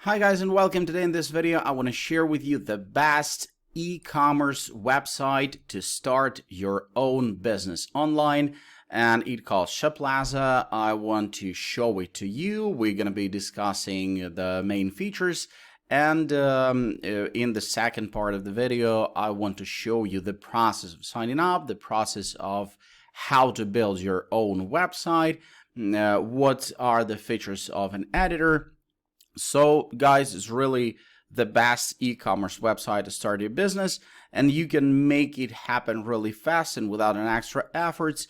Hi guys and welcome. Today in this video I want to share with you the best e-commerce website to start your own business online, and it calls Shoplazza. I want to show it to you. We're going to be discussing the main features, and in the second part of the video I want to show you the process of signing up, the process of how to build your own website, what are the features of an editor. So guys, it's really the best e-commerce website to start your business, and you can make it happen really fast and without an extra efforts.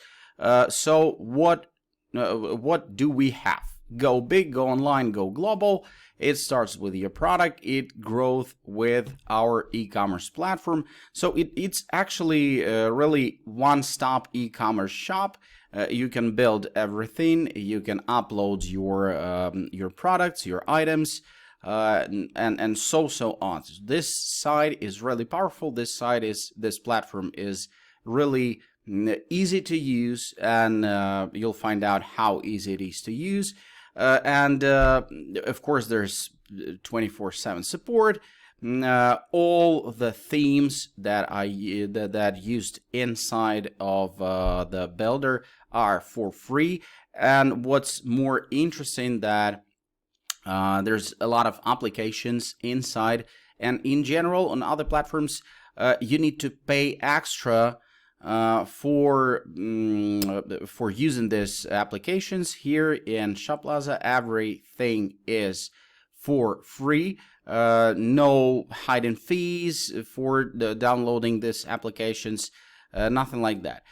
So what do we have? Go big, go online, go global. It starts with your product. It grows with our e-commerce platform. So it's actually really one-stop e-commerce shop. You can build everything. You can upload your products, your items, and so on. This site is really powerful. This platform is really easy to use, and you'll find out how easy it is to use. Of course, there's 24/7 support. All the themes that used inside of the builder are for free, and what's more interesting that there's a lot of applications inside, and in general on other platforms you need to pay extra for using these applications. Here in Shoplazza everything is for free. No hidden fees for downloading these applications, nothing like that.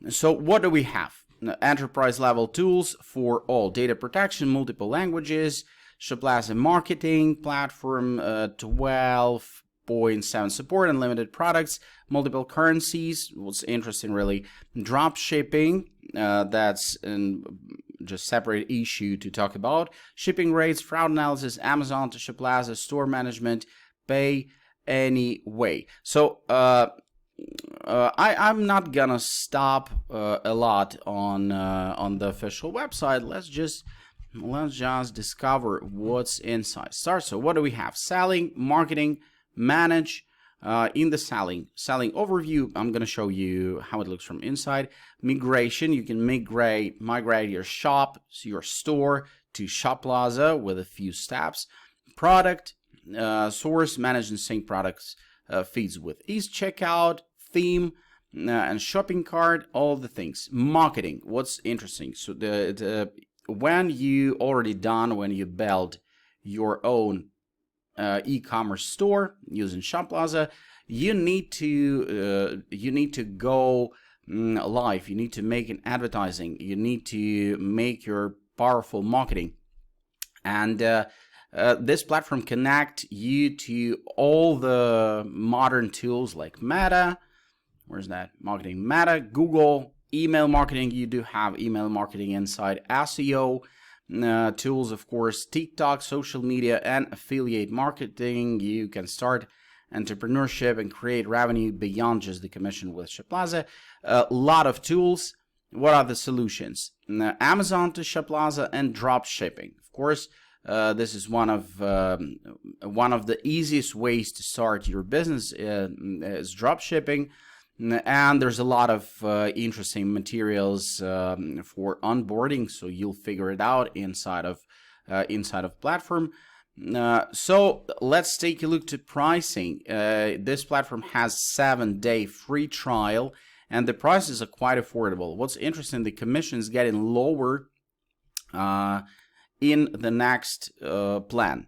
So what do we have? Enterprise level tools for all: data protection, multiple languages, Shoplazza marketing platform, 12.7 support, unlimited products, multiple currencies. What's interesting really, drop shipping, that's just separate issue to talk about. Shipping rates, fraud analysis, Amazon to Shoplazza, store management, pay anyway. So I'm not gonna stop a lot on the official website. Let's just discover what's inside. So what do we have? Selling, marketing, manage. In the selling overview, I'm going to show you how it looks from inside. Migration, you can migrate your shop, your store to Shoplazza with a few steps. Product, source, manage and sync products feeds with ease checkout, theme, and shopping cart, all the things. Marketing, what's interesting, so when you build your own e-commerce store using Shoplazza, you need to go live. You need to make an advertising. You need to make your powerful marketing, and this platform connect you to all the modern tools like Meta. Where's that? Marketing, Meta, Google, email marketing. You do have email marketing inside, SEO tools, of course, TikTok, social media, and affiliate marketing. You can start entrepreneurship and create revenue beyond just the commission with Shoplazza. A lot of tools. What are the solutions? Amazon to Shoplazza and drop shipping. Of course, this is one of the easiest ways to start your business is drop shipping. And there's a lot of interesting materials for onboarding, so you'll figure it out inside of platform. So let's take a look to pricing. This platform has 7-day free trial, and the prices are quite affordable. What's interesting, the commission is getting lower in the next plan,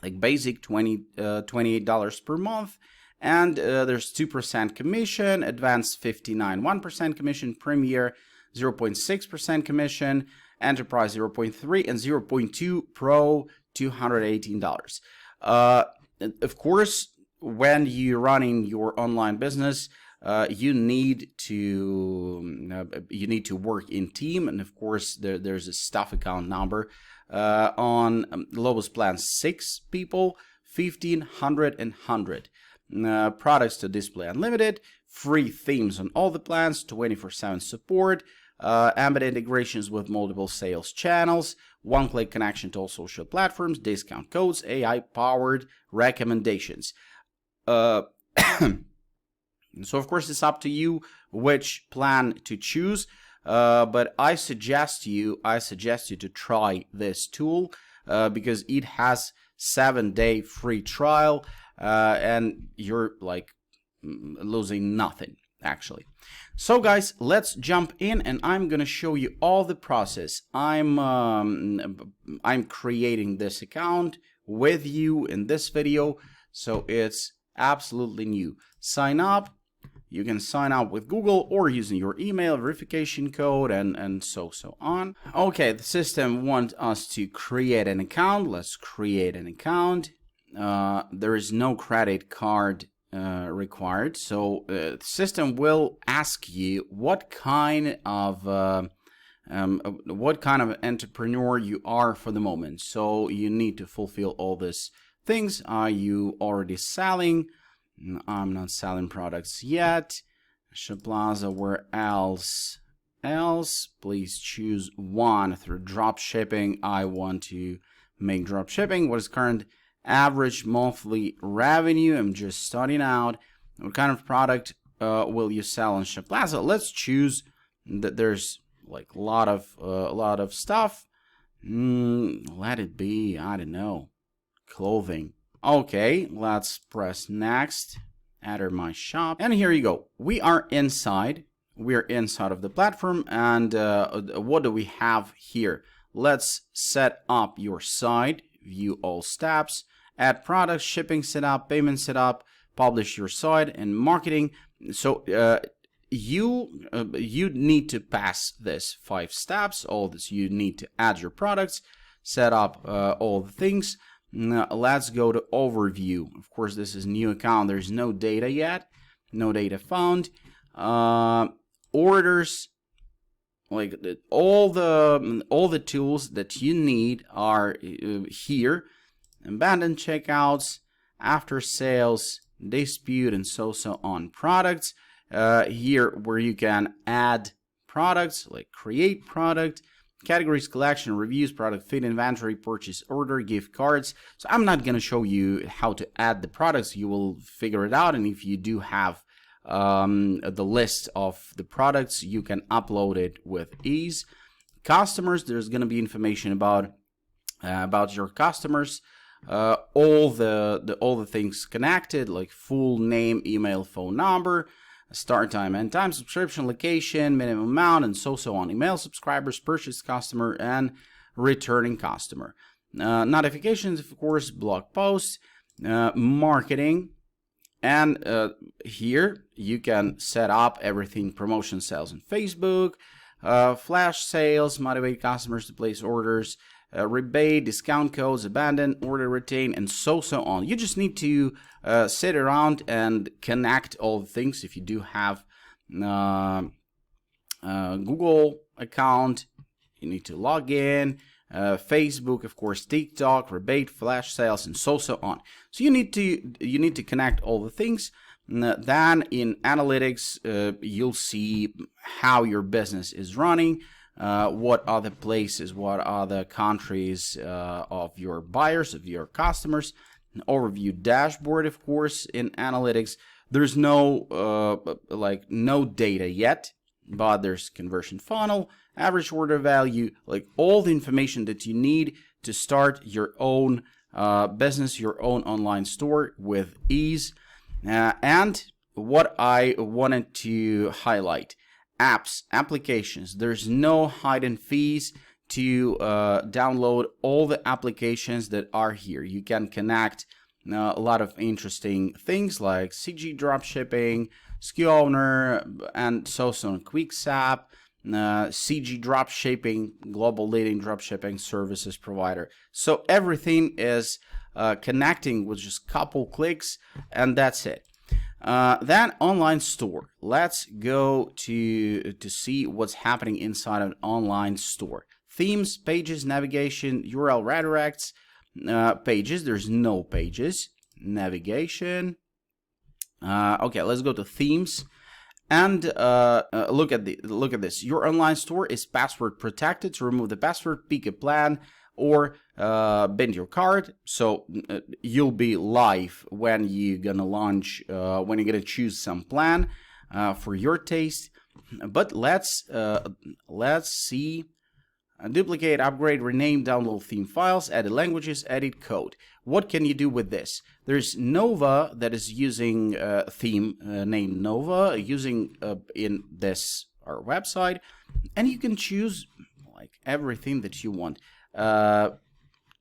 like basic $28 per month. And there's 2% commission, advanced 59, 1% commission, Premier 0.6% commission, Enterprise 0.3, and 0.2 Pro $218. Of course, when you're running your online business, you need to work in team, and of course there's a staff account number. On lowest plan, 6 people, 15, 100, and 100. Products to display unlimited, free themes on all the plans, 24/7 support, embedded integrations with multiple sales channels, one-click connection to all social platforms, discount codes, AI-powered recommendations. So of course it's up to you which plan to choose, but I suggest you to try this tool because it has 7-day free trial, and you're like losing nothing actually. So guys, let's jump in, and I'm gonna show you all the process. I'm creating this account with you in this video, so it's absolutely new. Sign up. You can sign up with Google or using your email verification code and so on. Okay, the system wants us to create an account. Let's create an account. There is no credit card required, so the system will ask you what kind of entrepreneur you are for the moment. So you need to fulfill all these things. Are you already selling? I'm not selling products yet. Shoplazza, where else? Please choose one. Through drop shipping, I want to make drop shipping. What is current average monthly revenue? I'm just starting out. What kind of product will you sell on Shoplazza? Let's choose that. There's like a lot of stuff. Let it be, I don't know, clothing. Okay, let's press next, enter my shop, and here you go. We are inside of the platform, and what do we have here? Let's set up your site, view all steps, add products, shipping setup, payment setup, publish your site, and marketing. So you need to pass this 5 steps. All this, you need to add your products, set up all the things. Now, let's go to overview. Of course, this is new account. There's no data yet. No data found. Orders, like all the tools that you need are here. Abandoned checkouts, after sales, dispute, and so on. Products here where you can add products, like create product, categories, collection, reviews, product fit, inventory, purchase order, gift cards. So I'm not going to show you how to add the products. You will figure it out. And if you do have the list of the products, you can upload it with ease. Customers, there's going to be information about your customers, all the things connected, like full name, email, phone number, start time, end time, subscription, location, minimum amount, and so on. Email subscribers, purchase customer, and returning customer. Notifications, of course, blog posts, marketing, and here you can set up everything: promotion, sales on Facebook, flash sales, motivate customers to place orders, rebate, discount codes, abandon, order retain, and so on. You just need to sit around and connect all the things. If you do have Google account, you need to log in. Facebook, of course, TikTok, rebate, flash sales, and so on. So you need to connect all the things. Then in analytics, you'll see how your business is running. What are the places, what are the countries of your buyers, of your customers. An overview dashboard, of course, in analytics. There's no no data yet, but there's conversion funnel, average order value, like all the information that you need to start your own business, your own online store with ease. And what I wanted to highlight: apps, applications. There's no hidden fees to download all the applications that are here. You can connect a lot of interesting things like CG dropshipping, SKU owner, and so on. QuickSap, CG dropshipping, global leading dropshipping services provider. So everything is connecting with just a couple clicks, and that's it. Then online store. Let's go to see what's happening inside an online store. Themes, pages, navigation, URL redirects, pages. There's no pages. Navigation. Okay, let's go to themes. And look at this. Your online store is password protected. To remove the password, pick a plan or bend your card. So you'll be live when you're gonna launch, when you're gonna choose some plan for your taste. But let's see. Duplicate, upgrade, rename, download theme files, edit languages, edit code. What can you do with this? There's Nova that is using theme named Nova, using in this our website, and you can choose like everything that you want.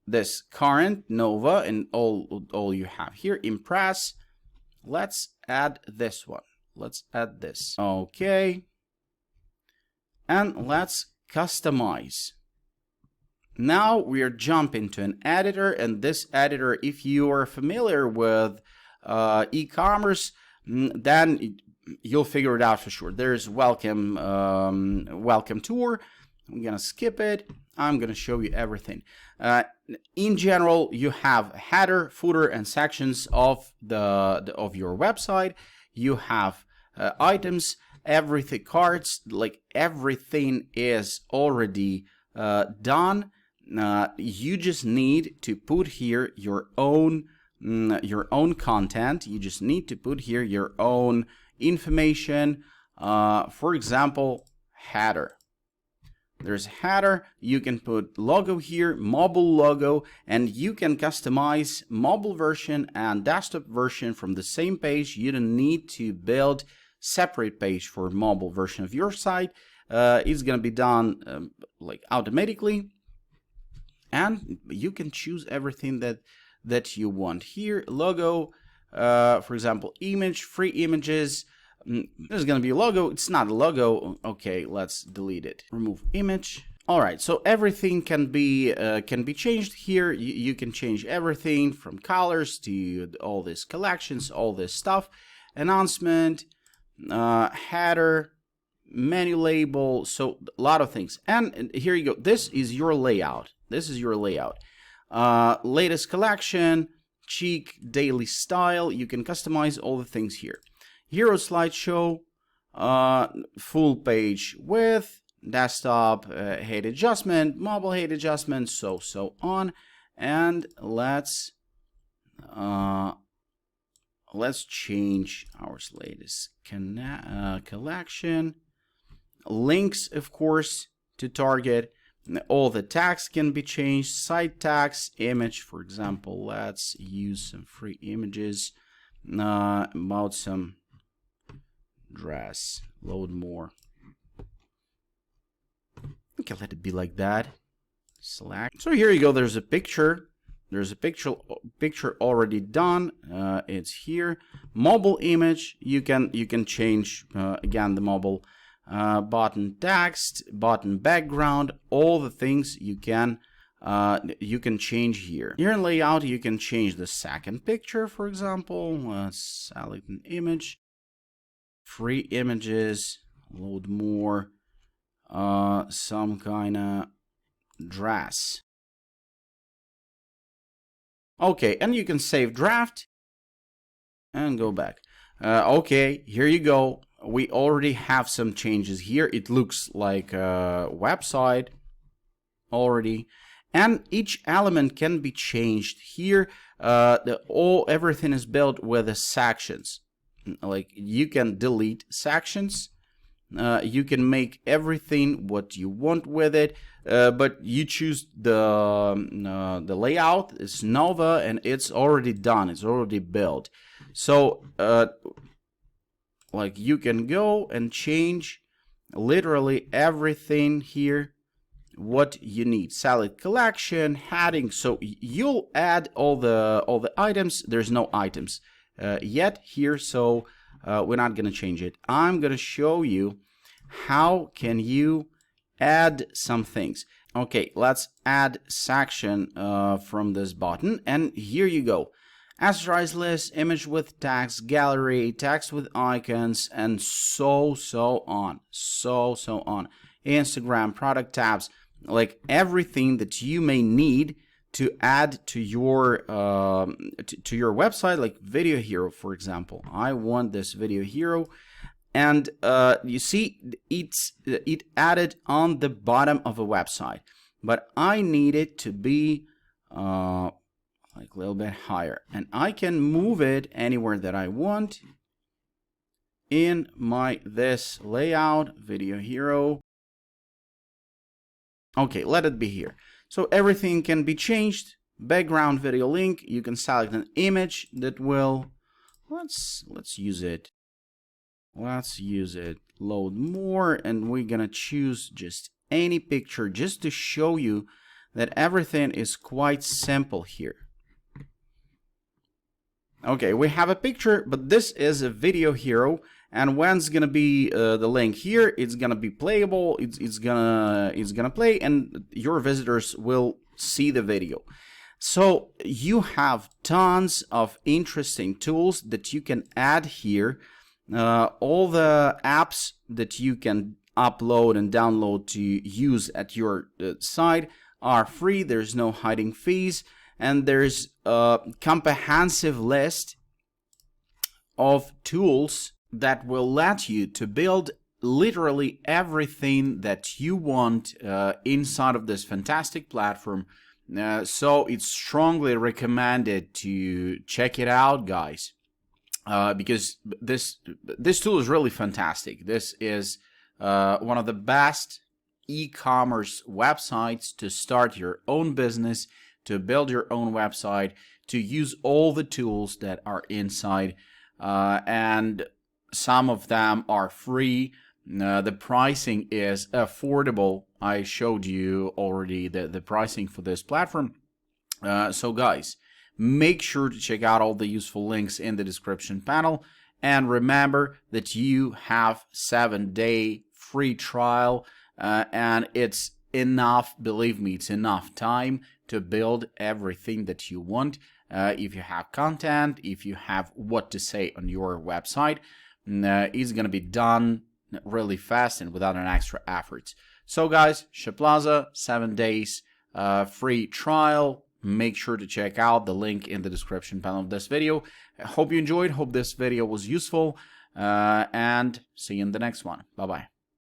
This current Nova and all you have here. Impress. Let's add this one. Let's add this. Okay, and let's customize. Now we are jumping to an editor, and this editor, if you are familiar with e-commerce, then you'll figure it out for sure. There's welcome tour. I'm gonna skip it. I'm gonna show you everything. In general, you have header, footer, and sections of your website. You have items, everything, cards, like everything is already done. You just need to put here your own content. You just need to put here your own information. For example, header. There's header. You can put logo here, mobile logo, and you can customize mobile version and desktop version from the same page. You don't need to build separate page for mobile version of your site. It's gonna be done like automatically, and you can choose everything that you want here. Logo, for example, image, free images. There's gonna be a logo. It's not a logo. Okay, let's delete it. Remove image. All right, so everything can be changed here. You can change everything from colors to all these collections, all this stuff. Announcement, header, menu label, so a lot of things. And here you go. This is your layout. This is your layout. Latest collection, chic, daily style. You can customize all the things here. Hero slideshow, full page width, desktop height adjustment, mobile height adjustment, so on. And let's change our latest collection. Links, of course, to target. All the tags can be changed. Site tags, image, for example. Let's use some free images about some dress. Load more. Okay, let it be like that. Select. So here you go. There's a picture. There's a picture already done. It's here. Mobile image. You can change again the mobile button text, button background, all the things you can change here. Here in layout, you can change the second picture, for example. Let's select an image. Free images. Load more. Some kind of dress. Okay, and you can save draft and go back. Okay, here you go. We already have some changes here. It looks like a website already, and each element can be changed here. Everything is built with the sections. Like you can delete sections. You can make everything what you want with it, but you choose the layout. It's Nova, and it's already done. It's already built. So like you can go and change literally everything here what you need. Select collection, heading. So you'll add all the items. There's no items yet here, so we're not gonna change it. I'm gonna show you how can you add some things. Okay, let's add section from this button, and here you go. Accessorize list, image with tags, gallery, text with icons, and so on. Instagram, product tabs, like everything that you may need to add to your website, like video hero, for example. I want this video hero, And you see it added on the bottom of a website, but I need it to be like a little bit higher, and I can move it anywhere that I want in this layout, video hero. Okay, let it be here. So everything can be changed. Background video link, you can select an image that will, let's use it. Let's use it. Load more, and we're gonna choose just any picture just to show you that everything is quite simple here. Okay, we have a picture, but this is a video hero, and when it's gonna be the link here, it's gonna be playable. It's gonna play, and your visitors will see the video. So you have tons of interesting tools that you can add here. All the apps that you can upload and download to use at your site are free. There's no hiding fees, and there's a comprehensive list of tools that will let you to build literally everything that you want inside of this fantastic platform. So it's strongly recommended to check it out, guys, because this tool is really fantastic. This is one of the best e-commerce websites to start your own business, to build your own website, to use all the tools that are inside, and some of them are free. The pricing is affordable. I showed you already the pricing for this platform. So guys, make sure to check out all the useful links in the description panel, and remember that you have 7-day free trial, and it's enough, believe me, it's enough time to build everything that you want. If you have content, if you have what to say on your website, it's gonna be done really fast and without an extra effort. So guys, Shoplazza, 7 days free trial. Make sure to check out the link in the description panel of this video. I hope you enjoyed, hope this video was useful, and see you in the next one. Bye bye.